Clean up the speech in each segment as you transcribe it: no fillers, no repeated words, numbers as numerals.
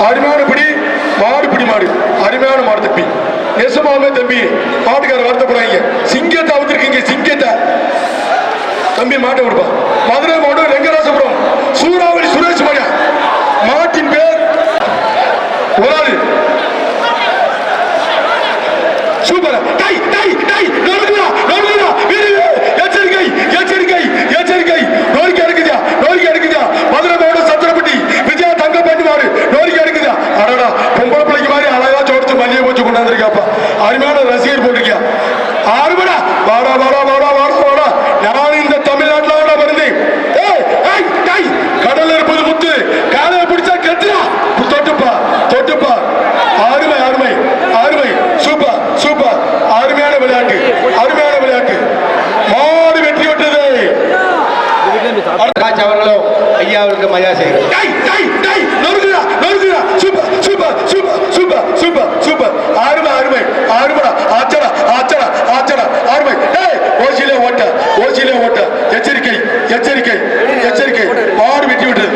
அருமையானபடி மாடு பிடி மாடு அருமையான மாடு தம்பி நெசமாவே தம்பி மாட்டுக்கார வருத்தப்படுறாங்க சிங்கத்தை அவுத்திருக்கீங்க சிங்கத்தை தம்பி மாட்டை விடுப்பா மதுரை மாவட்டம் ரெங்கராசபுரம் சூறாவளி சுரேஷ் மாடியா மாட்டின் பேர் ஒரு ஆளு சூப்பர் டை டை டை நோடுடா நோடுடா வீரே எச்சரிக்கை எச்சரிக்கை எச்சரிக்கை நோரிக்கை எடுக்குதா நோரிக்கை எடுக்குதா மதுரை மாவட்டம் சத்திரப்பட்டி விஜயா தங்க பண்ணி மாறு நோரிக்கை எடுக்குதா அடடா பொம்பளை பிள்ளைக்கு மாதிரி அழகா சோர்த்து மல்லியை போச்சு கொண்டாந்துருக்காப்பா அருமையான ரசிகர் போட்டிருக்கியா ஆறுபடா வாடா வாடா வாடா வாடா வாடா நான் இந்த தமிழ்நாட்டில் வருது கடல்ல இருப்பது முத்து காலையை பிடிச்சா கெட்டுறா தொட்டுப்பா தொட்டுப்பா அருமை அருமை அருமை சூப்பர் சூப்பர் அருமையான விளையாட்டு அருமையான விளையாட்டு மாடு வெற்றி விட்டது அவர்களும் ஐயாவுக்கு மரியாதை செய்கிறோம் super super super super super super அருமை அருமை அருமைடா ஆச்சடா ஆச்சடா ஆச்சடா அருமை ஓசியிலே ஓட்ட ஓசியிலே ஓட்ட எச்சரிக்கை எச்சரிக்கை எச்சரிக்கை மாடு வெட்டி விட்டது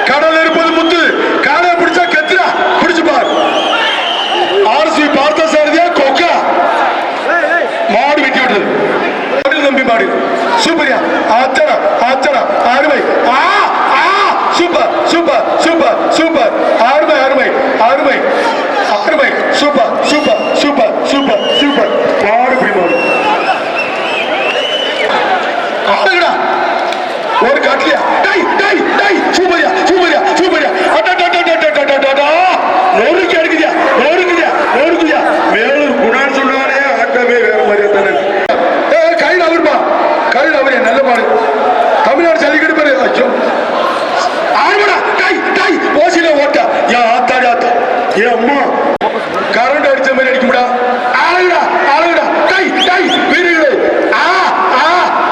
கடல் இருப்பது முத்து காலை பிடிச்சா கெத்துறா பிடிச்சு பார் ஆர்சி பார்த்த சாரதியா கொக்கா மாடு வெட்டி விட்டது நம்பி மாடு சூப்பரியா ஆச்சடா ஆச்சடா அருமை சூப்பர் சூப்பர் சூப்பர் சூப்பர் அருமை அருமை அருமை அருமை super super super super super மாடு பிடி மாடு ஒரு காட்டியா டை டை டை சூப்பரியா சூப்பரியா சூப்பரியா நொறுக்கி அடிக்குதியா நொறுக்குதியா நொறுக்குதியா வேலூர் குணான்னு சொன்னாலே ஆட்டமே வேற மாதிரியா தானே கையில் அவருப்பா கையில் அவரே நல்ல மாடு தமிழ்நாடு ஜல்லிக்கட்டு பேரு ஐயோ ஆறுடா டை டை ஓசில ஓட்டா ஏன் ஆத்தாடி ஆத்தா ஏன் அம்மா கரண்ட் அடிச்ச மாதிரி அடிக்க முடியா ஆளுடா ஆளுடா டை டை வீரர்களே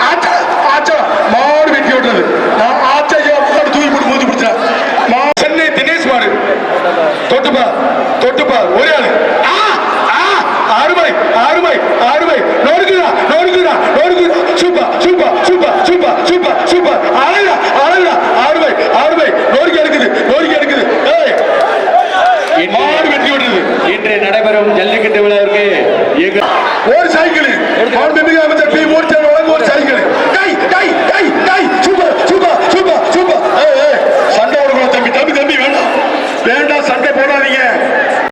ஆச்சா ஆச்சா மாடு வெட்டி விட்டுறது நான் ஆச்சா தூக்கி போட்டு மூத்தி பிடிச்சேன் சென்னை தினேஷ் மாடு தொட்டுப்பா தொட்டுப்பா ஒரே ஆளு அருமை அருமை அருமை நோடுக்குதா நோடுக்குதா நோடுக்குதா super super super super super super அழகா அழகா அருமை அருமை நோடிக்கை எடுக்குது நோடிக்கை எடுக்குது மாடு வெட்டி விடுறது இன்று நடைபெறும் ஜல்லிக்கட்டு விழாவிற்கு ஒரு சைக்கிள் அமைச்சர் பி மூர்த்தி